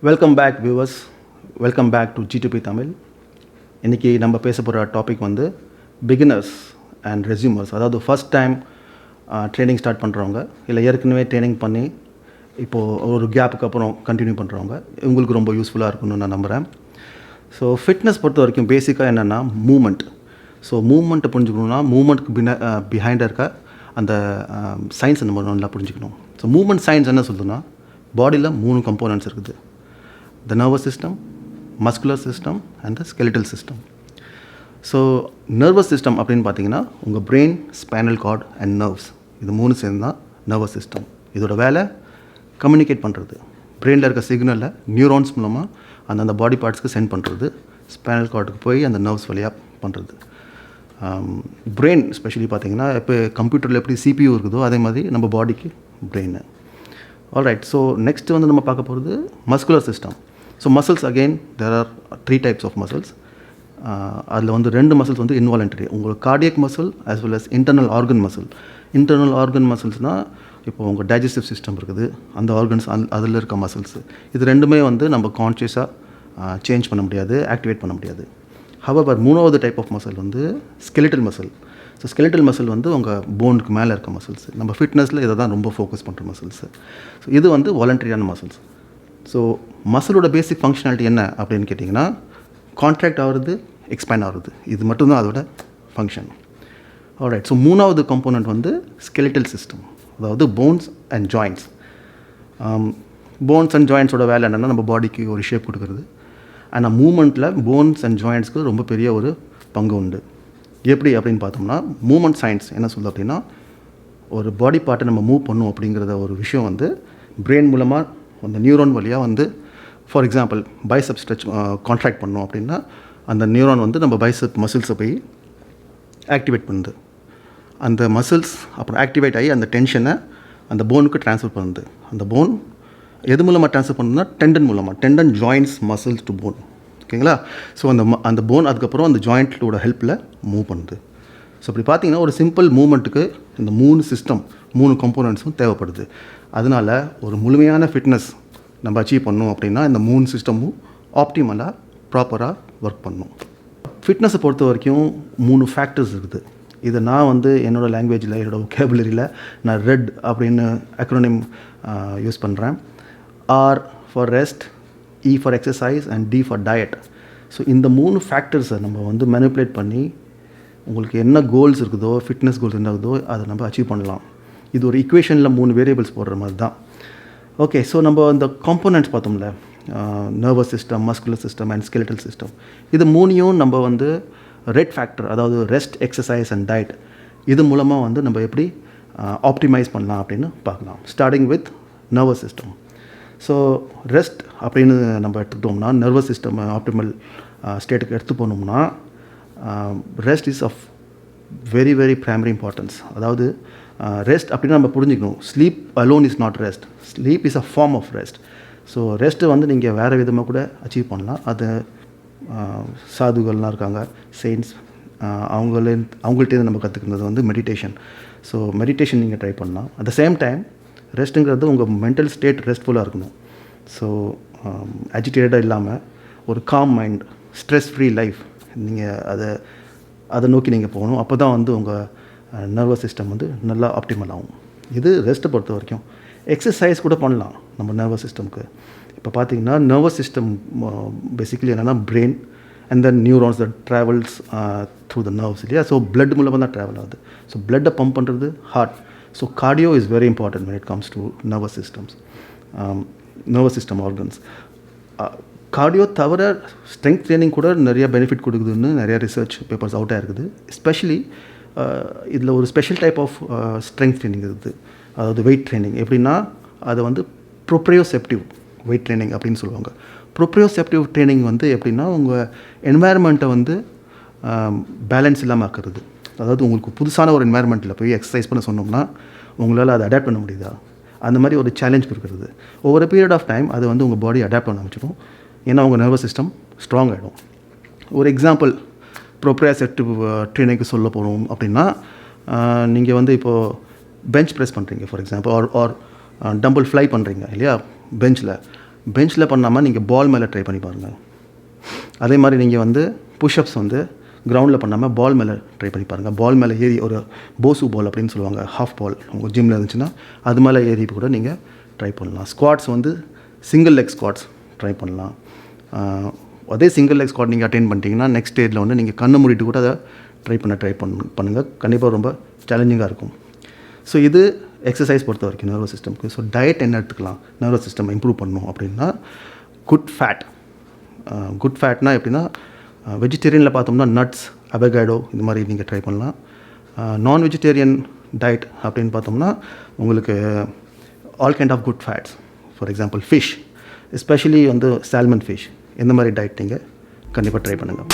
Welcome back viewers, welcome back to G2P Tamil. இன்றைக்கி நம்ம பேச போகிற டாபிக் வந்து பிகினர்ஸ் அண்ட் ரெஸ்யூமர்ஸ், அதாவது ஃபஸ்ட் டைம் ட்ரைனிங் ஸ்டார்ட் பண்ணுறவங்க, இல்லை ஏற்கனவே ட்ரைனிங் பண்ணி இப்போது ஒரு கேப்புக்கு அப்புறம் கண்டினியூ பண்ணுறவங்க, இவங்களுக்கு ரொம்ப யூஸ்ஃபுல்லாக இருக்கும்னு நான் நம்புகிறேன். ஸோ ஃபிட்னஸ் பொறுத்த வரைக்கும் பேசிக்காக என்னென்னா மூமெண்ட். ஸோ மூமெண்ட்டை புரிஞ்சுக்கணுன்னா மூமெண்ட்டுக்கு பிஹைண்டாக இருக்க அந்த சயின்ஸை நம்ம நல்லா புரிஞ்சுக்கணும். ஸோ மூமெண்ட் சயின்ஸ் என்ன சொல்லுதுன்னா, பாடியில் 3 கம்போனன்ட்ஸ் இருக்குது: the nervous system, muscular system and the skeletal system. So nervous system அப்படின்னு பார்த்தீங்கன்னா உங்கள் brain, spinal card and nerves, இது 3 சேர்ந்து தான் நர்வஸ் சிஸ்டம். இதோட வேலை கம்யூனிகேட் பண்ணுறது, பிரெயினில் இருக்க சிக்னலை நியூரான்ஸ் மூலமாக அந்தந்த பாடி பார்ட்ஸ்க்கு சென்ட் பண்ணுறது, ஸ்பைனல் கார்டுக்கு போய் அந்த நர்வ்ஸ் வழியாக பண்ணுறது. பிரெயின் ஸ்பெஷலி பார்த்தீங்கன்னா இப்போ கம்ப்யூட்டரில் எப்படி CPU இருக்குதோ அதே மாதிரி நம்ம பாடிக்கு பிரெயின். ஆல்ரைட், ஸோ நெக்ஸ்ட்டு வந்து நம்ம பார்க்க போகிறது muscular system. So muscles, again there are 3 types of muscles. அதில் வந்து 2 மசில்ஸ் வந்து இன்வாலண்டரி, உங்களுக்கு cardiac muscle as well as internal organ muscle. Internal organ மசில்ஸ்னால் இப்போ உங்கள் டைஜஸ்டிவ் சிஸ்டம் இருக்குது, அந்த ஆர்கன்ஸ் அதில் இருக்க மசில்ஸ். இது ரெண்டுமே வந்து நம்ம கான்ஷியஸாக சேஞ்ச் பண்ண முடியாது, ஆக்டிவேட் பண்ண முடியாது. ஹவவர் 3வது டைப் ஆஃப் மசில் வந்து skeletal muscle. So skeletal muscle வந்து உங்கள் போனுக்கு மேலே இருக்க மசில்ஸ். நம்ம ஃபிட்னஸில் இதை தான் ரொம்ப ஃபோக்கஸ் பண்ணுற மசில்ஸு. ஸோ இது வந்து வாலண்டரியான மசில்ஸ். ஸோ மசிலோட பேசிக் ஃபங்க்ஷனாலிட்டி என்ன அப்படின்னு கேட்டிங்கன்னா, கான்ட்ராக்ட் ஆகிறது, எக்ஸ்பேண்ட் ஆகிறது, இது மட்டும்தான் அதோட ஃபங்க்ஷன். ஆல்ரைட், ஸோ 3வது கம்போனன்ட் வந்து ஸ்கெலிட்டல் சிஸ்டம், அதாவது bones and joints. Bones and ஜாயின்ட்ஸோட வேலை என்னென்னா நம்ம பாடிக்கு ஒரு ஷேப் கொடுக்குறது. ஆனால் மூமெண்ட்டில் போன்ஸ் அண்ட் ஜாயின்ட்ஸ்க்கு ரொம்ப பெரிய ஒரு பங்கு உண்டு. எப்படி அப்படின்னு பார்த்தோம்னா, மூமெண்ட் சயின்ஸ் என்ன சொல்லுது அப்படின்னா, ஒரு பாடி பார்ட்டை நம்ம மூவ் பண்ணும் அப்படிங்கிறத ஒரு விஷயம் வந்து பிரெயின் மூலமாக அந்த நியூரான் வழியாக வந்து, for example bicep stretch contract பண்ணோம் அப்படின்னா அந்த நியூரான் வந்து நம்ம பைசப் மசில்ஸை போய் ஆக்டிவேட் பண்ணுது. அந்த மசில்ஸ் அப்புறம் ஆக்டிவேட் ஆகி அந்த டென்ஷனை அந்த போனுக்கு ட்ரான்ஸ்ஃபர் பண்ணுது. அந்த போன் எது மூலமாக ட்ரான்ஸ்ஃபர் பண்ணுதுன்னா டெண்டன் மூலமாக. Tendon joins muscles to bone, ஓகேங்களா? ஸோ அந்த போன் அதுக்கப்புறம் அந்த ஜாயிண்ட்டோட ஹெல்ப்பில் மூவ் பண்ணுது. ஸோ இப்படி பார்த்தீங்கன்னா ஒரு சிம்பிள் மூமெண்ட்டுக்கு இந்த 3 சிஸ்டம், 3 கம்போனன்ட்ஸும் தேவைப்படுது. அதனால் ஒரு முழுமையான ஃபிட்னஸ் நம்ம அச்சீவ் பண்ணோம் அப்படின்னா இந்த 3 சிஸ்டமும் ஆப்டிமலாக ப்ராப்பராக ஒர்க் பண்ணணும். ஃபிட்னஸை பொறுத்த வரைக்கும் 3 ஃபேக்டர்ஸ் இருக்குது. இதை நான் வந்து என்னோடய லாங்குவேஜில், என்னோடய ஒகேபுலரியில் நான் ரெட் அப்படின்னு அக்ரோனிம் யூஸ் பண்ணுறேன். R for rest, E for exercise and D for diet. So இந்த 3 ஃபேக்டர்ஸை நம்ம வந்து மேனிப்புலேட் பண்ணி உங்களுக்கு என்ன கோல்ஸ் இருக்குதோ, ஃபிட்னஸ் கோல்ஸ் என்ன இருக்குதோ அதை நம்ம அச்சீவ் பண்ணலாம். இது ஒரு ஈக்குவேஷனில் 3 வேரியபிள்ஸ் போடுற மாதிரி தான். ஓகே, ஸோ நம்ம இந்த காம்போனன்ட்ஸ் பார்த்தோம்ல, nervous system, muscular system and skeletal system, இது 3யும் நம்ம வந்து ரெட் ஃபேக்டர், அதாவது ரெஸ்ட், எக்ஸசைஸ் அண்ட் டயட், இது மூலமாக வந்து நம்ம எப்படி ஆப்டிமைஸ் பண்ணலாம் அப்படின்னு பார்க்கலாம். Starting with nervous system. So rest அப்படின்னு நம்ம எடுத்துக்கிட்டோம்னா, நர்வஸ் சிஸ்டம் ஆப்டிமல் ஸ்டேட்டுக்கு எடுத்து போனோம்னா, rest is of very very primary importance. அதாவது ரெஸ்ட் அப்படின்னு நம்ம புரிஞ்சுக்கணும். Sleep alone is not rest, sleep is a form of rest. So rest வந்து நீங்கள் வேறு விதமாக கூட அச்சீவ் பண்ணலாம். அது சாதுகள்லாம் இருக்காங்க, செயின்ஸ், அவங்கள்ட்டேருந்து நம்ம கற்றுக்கிறது வந்து மெடிடேஷன். ஸோ மெடிடேஷன் நீங்கள் ட்ரை பண்ணலாம். அட் த சேம் டைம் ரெஸ்ட்டுங்கிறது உங்கள் மென்டல் ஸ்டேட் ரெஸ்ட்ஃபுல்லாக இருக்கணும். ஸோ அஜிடேட்டடாக இல்லாமல் ஒரு com mind, stress free life, நீங்கள் அதை நோக்கி நீங்கள் போகணும். அப்போ தான் வந்து உங்கள் நர்வஸ் சிஸ்டம் வந்து நல்லா ஆப்டிமல் ஆகும். இது ரெஸ்ட்டை பொறுத்த வரைக்கும். எக்ஸசைஸ் கூட பண்ணலாம் நம்ம நர்வஸ் சிஸ்டம்க்கு. இப்போ பார்த்தீங்கன்னா நர்வஸ் சிஸ்டம் பேசிக்கலி என்னென்னா brain and then neurons that travels through the nerves, இல்லையா? ஸோ பிளட் மூலமாக தான் ட்ராவல் ஆகுது. ஸோ பிளட்டை பம்ப் பண்ணுறது heart. So cardio is very important when it comes to nervous systems, nervous system organs. Cardio தவிர strength training கூட நிறைய benefit கொடுக்குதுன்னு நிறையா ரிசர்ச் பேப்பர்ஸ் அவுட்டாக இருக்குது. எஸ்பெஷலி இதில் ஒரு special type of strength training இருக்குது, அதாவது வெயிட் ட்ரைனிங். எப்படின்னா அதை வந்து ப்ரோப்ரியோசெப்டிவ் வெயிட் ட்ரைனிங் அப்படின்னு சொல்லுவாங்க. ப்ரோப்ரியோசெப்டிவ் ட்ரைனிங் வந்து எப்படின்னா உங்கள் என்வாயர்மெண்ட்டை வந்து பேலன்ஸ் இல்லாமல் ஆக்குறது. அதாவது உங்களுக்கு புதுசான ஒரு என்வாயர்மெண்ட்டில் போய் எக்ஸசைஸ் பண்ண சொன்னோம்னா உங்களால் அதை அடாப்ட் பண்ண முடியுதா, அந்த மாதிரி ஒரு சேலஞ்ச் இருக்கிறது. ஒவ்வொரு பீரியட் ஆஃப் டைம் அது வந்து உங்கள் பாடி அடாப்ட் பண்ண ஆரம்பிச்சிடும். ஏன்னா உங்கள் நர்வஸ் சிஸ்டம் ஸ்ட்ராங் ஆகிடும். ஒரு எக்ஸாம்பிள் ப்ரோப்ரியோசெப்டிவ் ட்ரைனிங்க்கு சொல்ல போகிறோம் அப்படின்னா, நீங்கள் வந்து இப்போது பெஞ்ச் ப்ரெஸ் பண்ணுறீங்க for example, or dumbbell fly பண்ணுறீங்க இல்லையா, பெஞ்சில் பண்ணாமல் நீங்கள் பால் மேலே ட்ரை பண்ணி பாருங்கள். அதே மாதிரி நீங்கள் வந்து புஷ்அப்ஸ் வந்து கிரவுண்டில் பண்ணாமல் பால் மேலே ட்ரை பண்ணி பாருங்கள். பால் மேலே ஏறி, ஒரு போசு பால் அப்படின்னு சொல்லுவாங்க, ஹாஃப் பால் உங்கள் ஜிம்மில் இருந்துச்சுன்னா அது மேலே ஏறி கூட நீங்கள் ட்ரை பண்ணலாம். ஸ்குவாட்ஸ் வந்து சிங்கிள் லெக் ஸ்குவாட்ஸ் ட்ரை பண்ணலாம். அதே சிங்கிள் லெக் ஸ்குவாட் நீங்கள் அட்டெயின் பண்ணிட்டீங்கன்னா நெக்ஸ்ட் ஸ்டேஜில் வந்து நீங்கள் கண்ணை மூடிட்டு கூட அதை ட்ரை பண்ணுங்கள். கண்டிப்பாக ரொம்ப சேலஞ்சிங்காக இருக்கும். ஸோ இது எக்ஸசைஸ் பொறுத்த வரைக்கும் நர்வஸ் சிஸ்டம்க்கு. ஸோ டயட் என்ன எடுத்துக்கலாம் நர்வஸ் சிஸ்டம் இம்ப்ரூவ் பண்ணணும் அப்படின்னா, குட் ஃபேட்னா எப்படின்னா, வெஜிடேரியனில் பார்த்தோம்னா நட்ஸ், அவகேடோ இது மாதிரி நீங்கள் ட்ரை பண்ணலாம். நான் வெஜிடேரியன் டயட் அப்படின்னு பார்த்தோம்னா உங்களுக்கு all kind of good fats, for example fish, especially வந்து சால்மன் ஃபிஷ், இந்த மாதிரி டயட் நீங்கள் கண்டிப்பாக ட்ரை பண்ணுங்கள்.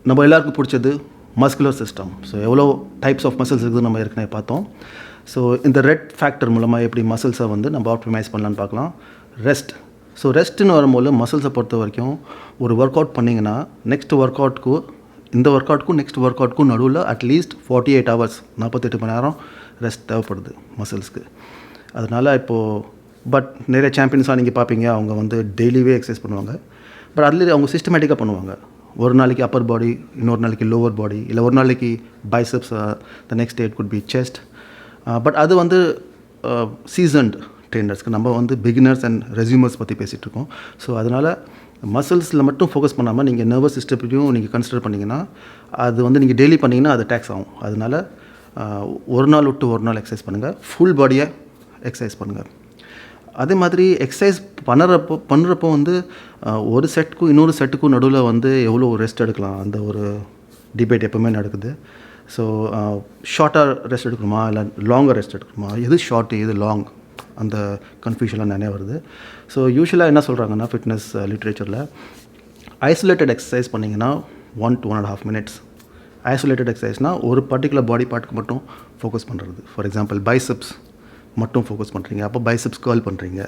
நம்ம எல்லாருக்கும் பிடிச்சது மஸ்குலர் சிஸ்டம். ஸோ எவ்வளோ டைப்ஸ் ஆஃப் மசில்ஸ் இருக்குது நம்ம ஏற்கனவே பார்த்தோம். ஸோ இந்த ரெட் ஃபேக்டர் மூலமாக எப்படி மசில்ஸை வந்து நம்ம ஆப்டிமைஸ் பண்ணலான்னு பார்க்கலாம். ரெஸ்ட்டுன்னு வரும்போது மசில்ஸை பொறுத்த வரைக்கும் ஒரு ஒர்க் அவுட் பண்ணிங்கன்னா நெக்ஸ்ட் ஒர்க் அவுட்க்கும் நெக்ஸ்ட் ஒர்க் அவுட்க்கும் நடுவில் அட்லீஸ்ட் 48 hours 48 மணி நேரம் ரெஸ்ட் தேவைப்படுது மசில்ஸ்க்கு. அதனால் பட் நிறைய சாம்பியன்ஸாக நீங்கள் பார்ப்பீங்க, அவங்க வந்து டெய்லியே எக்ஸசைஸ் பண்ணுவாங்க. பட் அதில் அவங்க சிஸ்டமேட்டிக்காக பண்ணுவாங்க. ஒரு நாளைக்கு அப்பர் பாடி, இன்னொரு நாளைக்கு லோவர் பாடி, இல்லை ஒரு நாளைக்கு biceps, the next day it could be chest. But அது வந்து சீசன்ட் ட்ரெயினர்ஸ்க்கு. நம்ம வந்து பிகினர்ஸ் அண்ட் ரெஸ்யூமர்ஸ் பற்றி பேசிகிட்டு இருக்கோம். ஸோ அதனால் மசில்ஸில் மட்டும் ஃபோக்கஸ் பண்ணாமல் நீங்கள் நர்வஸ் சிஸ்டத்தையும் நீங்கள் கன்சிடர் பண்ணிங்கன்னா, அது வந்து நீங்கள் டெய்லி பண்ணிங்கன்னா அது டேக்ஸ் ஆகும். அதனால் ஒரு நாள் விட்டு ஒரு நாள் எக்ஸசைஸ் பண்ணுங்கள், ஃபுல் பாடியை எக்ஸசைஸ் பண்ணுங்கள். அதே மாதிரி எக்ஸசைஸ் பண்ணுறப்போ வந்து ஒரு செட்டுக்கும் இன்னொரு செட்டுக்கும் நடுவில் வந்து எவ்வளோ ரெஸ்ட் எடுக்கலாம், அந்த ஒரு டிபேட் எப்போவுமே நடக்குது. ஸோ ஷார்ட்டாக ரெஸ்ட் எடுக்கணுமா இல்லை லாங்காக ரெஸ்ட் எடுக்கணுமா, எது ஷார்ட்டு எது லாங், அந்த கன்ஃபியூஷன்லாம் நிறையா வருது. ஸோ யூஸ்வலாக என்ன சொல்கிறாங்கன்னா ஃபிட்னஸ் லிட்ரேச்சரில் ஐசோலேட்டட் எக்ஸசைஸ் பண்ணிங்கன்னா 1 to 1.5 minutes. ஐசோலேட்டட் எக்ஸசைஸ்னால் ஒரு பர்டிகுலர் பாடி பார்ட்டுக்கு மட்டும் ஃபோக்கஸ் பண்ணுறது. ஃபார் எக்ஸாம்பிள் பைசப்ஸ் மட்டும் ஃபோக்கஸ் பண்ணுறீங்க, அப்போ பைசப்ஸ் கேர்ள் பண்ணுறீங்க,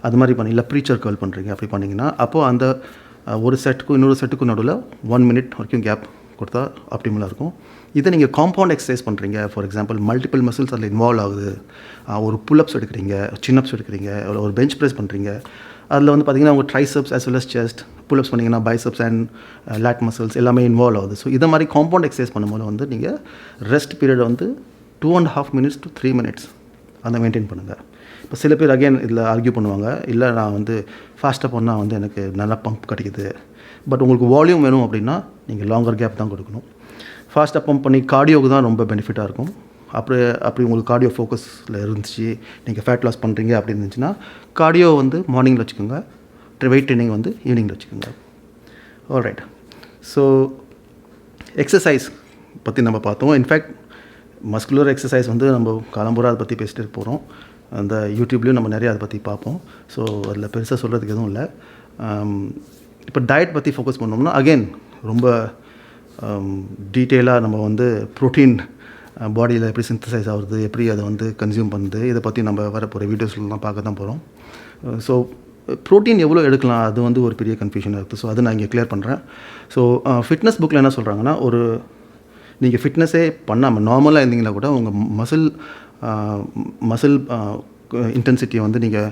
அது மாதிரி இல்லை ப்ரீச்சர் கேர்ள் பண்ணுறீங்க, அப்படி பண்ணிங்கன்னா அப்போது அந்த ஒரு செட்டுக்கும் இன்னொரு செட்டுக்கும் நடுவில் 1 minute வரைக்கும் கேப் கொடுத்தா ஆப்டிமலாக இருக்கும். இதை நீங்கள் காம்பவுண்ட் எக்ஸசைஸ் பண்ணுறீங்க, ஃபார் எக்ஸாம்பிள் மல்டிபிள் மசில்ஸ் அதில் இன்வால்வ் ஆகுது. ஒரு புல்அப்ஸ் எடுக்கிறீங்க, சின்அப்ஸ் எடுக்கிறீங்க, ஒரு பெஞ்ச் ப்ரெஸ் பண்ணுறீங்க, அதில் வந்து பார்த்திங்கன்னா உங்கள் triceps as well as chest, pull-ups பண்ணிங்கன்னா பைசப்ஸ் அண்ட் லேட் மசில்ஸ் எல்லாமே இன்வால்வ் ஆகுது. ஸோ இதை மாதிரி காம்பவுண்ட் எக்ஸசைஸ் பண்ணும்போது வந்து நீங்கள் ரெஸ்ட் பீரியட் வந்து 2.5 minutes to 3 minutes அதை மெயின்டைன் பண்ணுங்கள். இப்போ சில பேர் அகெயின் இதில் ஆர்கியூ பண்ணுவாங்க, இல்லை நான் வந்து ஃபாஸ்ட்டாக பண்ணால் வந்து எனக்கு நல்லா பம்ப் கிடைக்குது, பட் உங்களுக்கு வால்யூம் வேணும் அப்படின்னா நீங்கள் லாங்கர் கேப் தான் கொடுக்கணும். ஃபாஸ்ட்டாக பம்ப் பண்ணி கார்டியோவுக்கு தான் ரொம்ப பெனிஃபிட்டாக இருக்கும். அப்படி உங்களுக்கு கார்டியோ ஃபோக்கஸில் இருந்துச்சு, நீங்கள் ஃபேட் லாஸ் பண்ணுறீங்க அப்படி இருந்துச்சுன்னா கார்டியோ வந்து மார்னிங்கில் வச்சுக்கோங்க, வெயிட் ட்ரைனிங் வந்து ஈவினிங்கில் வச்சுக்கோங்க. ஆல்ரைட். ஸோ எக்ஸசைஸ் பற்றி நம்ம பார்த்தோம். இன்ஃபேக்ட் மஸ்குலர் எக்ஸசைஸ் வந்து நம்ம காலம்பூரா அதை பற்றி பேசிட்டு போகிறோம். அந்த யூடியூப்லேயும் நம்ம நிறைய அதை பற்றி பார்ப்போம். ஸோ அதில் பெருசாக சொல்கிறதுக்கு எதுவும் இல்லை. இப்போ டயட் பற்றி ஃபோக்கஸ் பண்ணோம்னா அகெயின் ரொம்ப டீட்டெயிலாக நம்ம வந்து ப்ரோட்டீன் பாடியில் எப்படி சிந்தசைஸ் ஆகுது, எப்படி அதை வந்து கன்சியூம் பண்ணுது, இதை பற்றி நம்ம வரப்போகிற வீடியோஸ்லாம் பார்க்க தான் போகிறோம். ஸோ ப்ரோட்டீன் எவ்வளோ எடுக்கலாம் அது வந்து ஒரு பெரிய கன்ஃபியூஷனாக இருக்குது. ஸோ அதை நான் இங்கே கிளியர் பண்ணுறேன். ஸோ ஃபிட்னஸ் புக்கில் என்ன சொல்கிறாங்கன்னா, நீங்கள் ஃபிட்னஸே பண்ணாமல் நார்மலாக இருந்தீங்கன்னா கூட உங்கள் மசில் இன்டென்சிட்டியை வந்து நீங்கள்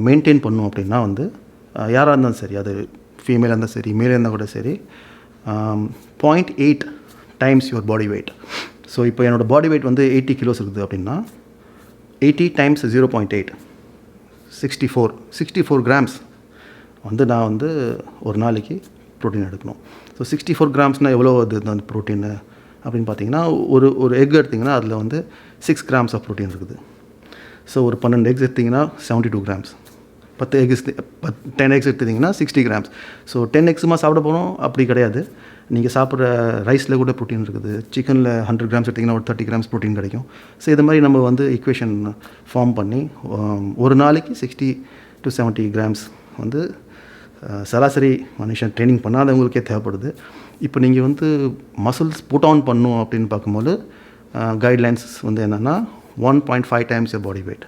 மெயின்டைன் பண்ணணும் அப்படின்னா வந்து யாராக இருந்தாலும் சரி, அது ஃபீமேலாக இருந்தால் சரி மேலே இருந்தால் கூட சரி, 0.8 times your body weight. So இப்போ என்னோடய பாடி வெயிட் வந்து 80 kilos இருக்குது அப்படின்னா 80 times 0.8 64 grams வந்து நான் வந்து ஒரு நாளைக்கு ப்ரோட்டீன் எடுக்கணும். ஸோ 64 grams எவ்வளோ அது அந்த ப்ரோட்டீனு அப்படின்னு பார்த்தீங்கன்னா, ஒரு எக் எடுத்திங்கன்னா அதில் வந்து 6 grams ஆஃப் ப்ரோட்டீன் இருக்குது. ஸோ ஒரு 12 eggs எடுத்திங்கன்னா 72 grams. 10 eggs எடுத்திங்கன்னா 60 grams. ஸோ 10 eggs சாப்பிட போகிறோம் அப்படி கிடையாது. நீங்கள் சாப்பிட்ற ரைஸில் கூட ப்ரோட்டீன் இருக்குது. சிக்கனில் 100 grams எடுத்திங்கன்னா ஒரு 30 grams ப்ரோட்டீன் கிடைக்கும். ஸோ இது மாதிரி நம்ம வந்து ஈக்குவேஷன் ஃபார்ம் பண்ணி ஒரு நாளைக்கு 60 to 70 grams வந்து சராசரி மனுஷன் ட்ரைனிங் பண்ணாதவங்களுக்கே தேவைப்படுது. இப்போ நீங்கள் வந்து மசில்ஸ் புட் ஆன் பண்ணும் அப்படின்னு பார்க்கும்போது கைட்லைன்ஸ் வந்து என்னென்னா 1.5 times body weight.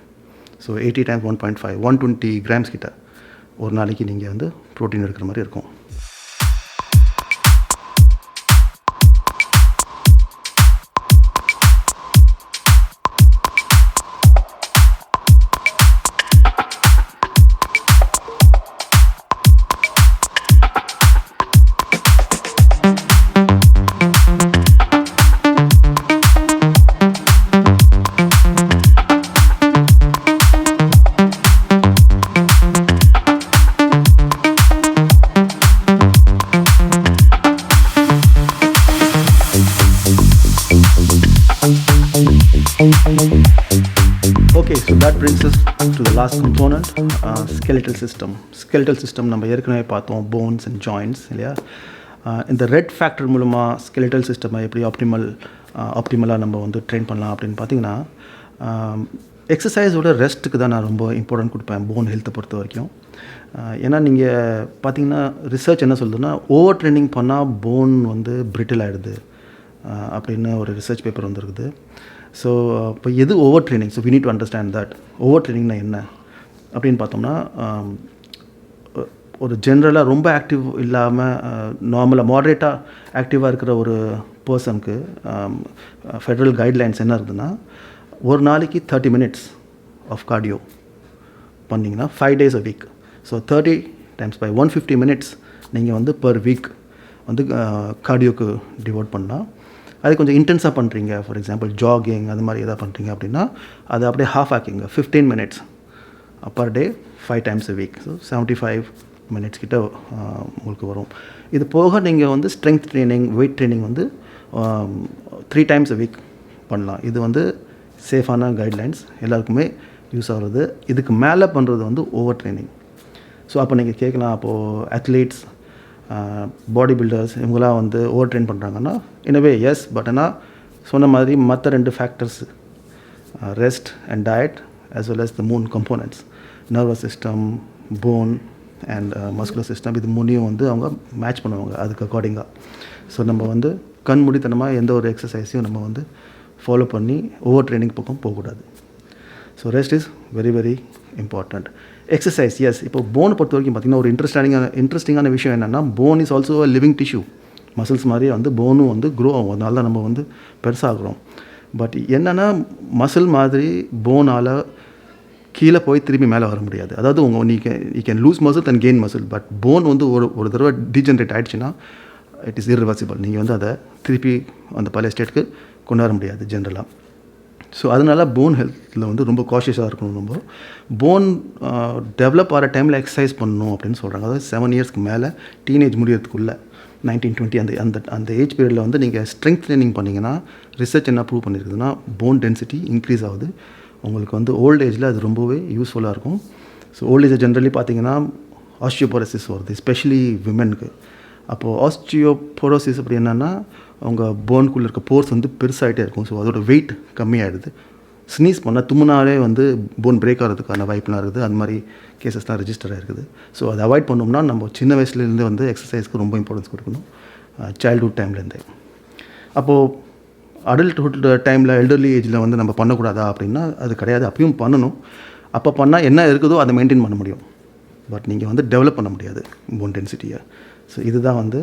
So 80 times 1.5 120 grams கிட்ட ஒரு நாளைக்கு நீங்கள் வந்து ப்ரோட்டீன் எடுக்கிற மாதிரி இருக்கும். Okay, so that brings us to the last component, skeletal system. Skeletal system நம்ம ஏற்கனவே பார்த்தோம், bones and joints இல்லையா. இந்த ரெட் ஃபேக்டர் மூலமாக skeletal system எப்படி ஆப்டிமலாக நம்ம வந்து ட்ரெயின் பண்ணலாம் அப்படின்னு பார்த்தீங்கன்னா, எக்ஸசைஸோட ரெஸ்ட்டுக்கு தான் நான் ரொம்ப இம்பார்ட்டன்ட் கொடுப்பேன் போன் ஹெல்த்தை பொறுத்த வரைக்கும். ஏன்னா நீங்கள் பார்த்தீங்கன்னா ரிசர்ச் என்ன சொல்லுதுன்னா, ஓவர் ட்ரெயினிங் பண்ணால் போன் வந்து பிரிட்டில் ஆகிடுது அப்படின்னு ஒரு ரிசர்ச் பேப்பர் வந்துருக்குது. ஸோ இப்போ எது over training? So we need to understand that. Over ட்ரைனிங்னா என்ன அப்படின்னு பார்த்தோம்னா, ஒரு ஜென்ரலாக ரொம்ப ஆக்டிவ் இல்லாமல் நார்மலாக மாட்ரேட்டாக ஆக்டிவாக இருக்கிற ஒரு பர்சனுக்கு ஃபெடரல் கைட்லைன்ஸ் என்ன இருக்குதுன்னா, ஒரு நாளைக்கு 30 minutes ஆஃப் கார்டியோ பண்ணிங்கன்னா 5 days a week. So 30 times by 150 minutes நீங்கள் வந்து பர் வீக் வந்து கார்டியோக்கு டிவோட் பண்ணால், அது கொஞ்சம் இன்டென்ஸாக பண்ணுறீங்க, ஃபார் எக்ஸாம்பிள் ஜாகிங் அது மாதிரி எதாவது பண்ணுறீங்க அப்படின்னா அதை அப்படியே ஹாஃப் ஆக்கிங்க, 15 minutes per day 5 times a week. So 75 minutes கிட்ட உங்களுக்கு வரும். இது போக நீங்கள் வந்து ஸ்ட்ரென்த் ட்ரைனிங், வெயிட் ட்ரைனிங் வந்து 3 times a week பண்ணலாம். இது வந்து சேஃபான கைட்லைன்ஸ், எல்லாருக்குமே யூஸ் ஆகிறது. இதுக்கு மேலே பண்ணுறது வந்து ஓவர் ட்ரைனிங். ஸோ அப்போ நீங்கள் கேட்கலாம், அப்போது அத்லீட்ஸ், பாடி பில்டர்ஸ் இவங்களாம் வந்து ஓவர் ட்ரெயின் பண்ணுறாங்கன்னா, இனவே எஸ். பட் ஆனால் சொன்ன மாதிரி மற்ற 2 factors, rest and diet as well as the மூணு components, nervous system, phone and muscular system, இது மூணையும் வந்து அவங்க மேட்ச் பண்ணுவாங்க அதுக்கு அக்கார்டிங்காக. ஸோ நம்ம வந்து கண்மூடித்தனமாக எந்த ஒரு எக்ஸசைஸையும் நம்ம வந்து ஃபாலோ பண்ணி ஓவர் ட்ரைனிங் பக்கம் போகக்கூடாது. So rest is very very important. Exercise, yes. இப்போ போனை பொறுத்த வரைக்கும் பார்த்திங்கன்னா ஒரு இன்ட்ரெஸ்டிங்கான விஷயம் என்னென்னா, bone is also a living tissue. Muscles மாதிரியே வந்து போனும் வந்து க்ரோ ஆகும், அதனால தான் நம்ம வந்து பெருசாகிறோம். பட் என்னென்னா, மசில் மாதிரி போனால் கீழே போய் திரும்பி மேலே வர முடியாது. அதாவது you can loose muscle and gain muscle. But phone வந்து ஒரு தடவை டீஜென்ரேட் ஆகிடுச்சுன்னா இட் இஸ் இர்ரிவர்சிபிள். நீங்கள் வந்து அதை திருப்பி அந்த பழைய ஸ்டேட்டுக்கு கொண்டு வர முடியாது ஜென்ரலாக. ஸோ அதனால் போன் ஹெல்த்தில் வந்து ரொம்ப காஷியஸாக இருக்கணும். ரொம்ப போன் டெவலப் ஆகிற டைமில் எக்ஸசைஸ் பண்ணணும் அப்படின்னு சொல்கிறாங்க. அதாவது 7 yearsக்கு மேலே, டீனேஜ் முடியறதுக்குள்ளே 19-20 அந்த ஏஜ் பீரியடில் வந்து நீங்கள் ஸ்ட்ரென்த் ட்ரைனிங் பண்ணிங்கன்னா, ரிசர்ச் என்ன ப்ரூவ் பண்ணியிருக்குதுன்னா, போன் டென்சிட்டி இன்க்ரீஸ் ஆகுது. உங்களுக்கு வந்து ஓல்ட் ஏஜில் அது ரொம்பவே யூஸ்ஃபுல்லாக இருக்கும். ஸோ ஓல்ட் ஏஜை ஜென்ரலி பார்த்தீங்கன்னா ஆஸ்டியோபோரோசிஸ் வருது, எஸ்பெஷலி விமெனுக்கு. அப்போது ஆஸ்டியோபோரோசிஸ் அப்படி என்னென்னா, அவங்க போனுக்குள்ளே இருக்க போர்ஸ் வந்து பெருசாகிட்டே இருக்கும். ஸோ அதோட வெயிட் கம்மியாகிடுது. ஸ்னீஸ் பண்ணால் தும்முனாலே வந்து போன் பிரேக் ஆகிறதுக்கான வாய்ப்புலாம் இருக்குது. அது மாதிரி கேசஸ்லாம் ரெஜிஸ்டர் ஆகிருக்குது. ஸோ அதை அவாய்ட் பண்ணோம்னா, நம்ம சின்ன வயசுலேருந்து வந்து எக்ஸசைஸ்க்கு ரொம்ப இம்பார்ட்டன்ஸ் கொடுக்கணும், சைல்ட்ஹுட் டைம்லேருந்தே. அப்போது அடல்ட்ஹுட் டைமில், எல்டர்லி ஏஜில் வந்து நம்ம பண்ணக்கூடாதா அப்படின்னா அது கிடையாது. அப்பயும் பண்ணணும். அப்போ பண்ணால் என்ன இருக்குதோ அதை மெயின்டைன் பண்ண முடியும். பட் நீங்கள் வந்து டெவலப் பண்ண முடியாது போன் டென்சிட்டியை. ஸோ இதுதான் வந்து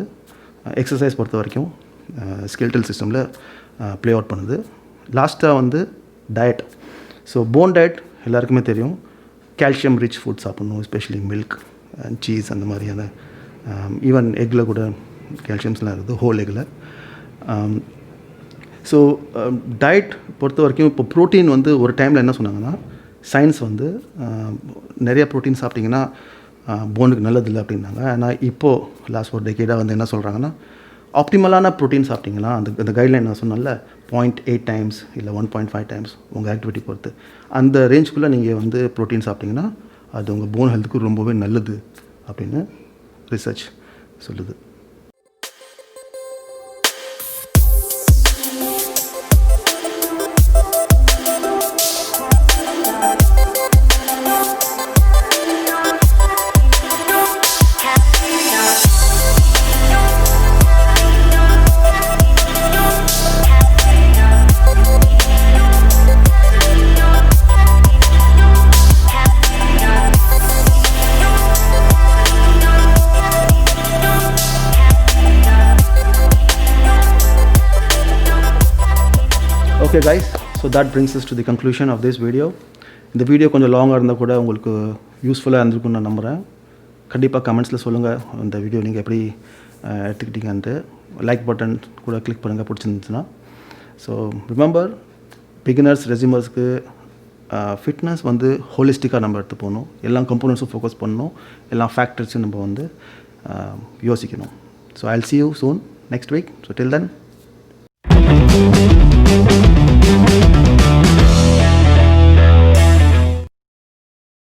எக்ஸசைஸ் பொறுத்த வரைக்கும் ஸ்கெல்டல் சிஸ்டமில் ப்ளே அவுட் பண்ணுது. லாஸ்ட்டாக வந்து டயட். ஸோ போன் டயட் எல்லாருக்குமே தெரியும். கால்சியம் ரிச் ஃபுட் சாப்பிட்ணும், எஸ்பெஷலி மில்க் அண்ட் சீஸ் அந்த மாதிரியான. ஈவன் எக்கில் கூட கால்சியம்ஸ்லாம் இருக்குது, ஹோல் எக்கில். ஸோ டயட் பொறுத்த வரைக்கும் இப்போ ப்ரோட்டீன் வந்து ஒரு டைமில் என்ன சொன்னாங்கன்னா, சயின்ஸ் வந்து நிறைய ப்ரோட்டீன் சாப்பிட்டிங்கன்னா போனுக்கு நல்லதில்லை அப்படின்னாங்க. ஆனால் இப்போது லாஸ்ட் ஒரு டெக்கேடாக வந்து என்ன சொல்கிறாங்கன்னா, ஆப்டிமலான ப்ரோட்டீன் சாப்பிட்டிங்கன்னா, அந்த கைட்லைன் நான் சொன்னால 0.8 times இல்லை 1.5 times உங்கள் ஆக்டிவிட்டி பொறுத்து அந்த ரேஞ்சுக்குள்ளே நீங்கள் வந்து ப்ரோட்டீன் சாப்பிட்டிங்கன்னா அது உங்கள் போன் ஹெல்த்துக்கு ரொம்பவே நல்லது அப்படின்னு ரிசர்ச் சொல்லுது. Okay guys, so that brings us to the conclusion of this video. இந்த வீடியோ கொஞ்சம் லாங்காக இருந்தால் கூட உங்களுக்கு யூஸ்ஃபுல்லாக இருந்திருக்குன்னு நான் நம்புகிறேன். கண்டிப்பாக கமெண்ட்ஸில் சொல்லுங்கள் இந்த வீடியோ நீங்கள் எப்படி எடுத்துக்கிட்டீங்கன்ட்டு. லைக் பட்டன் கூட கிளிக் பண்ணுங்கள் பிடிச்சிருந்துச்சுன்னா. ஸோ ரிமெம்பர், பிகினர்ஸ் ரெஸ்யூமர்ஸ்க்கு ஃபிட்னஸ் வந்து ஹோலிஸ்டிக்காக நம்ம எடுத்து போகணும். எல்லா கம்போனன்ட்ஸும் ஃபோக்கஸ் பண்ணணும், எல்லா ஃபேக்டர்ஸும் நம்ம வந்து யோசிக்கணும். So I'll see you soon next week. So till then.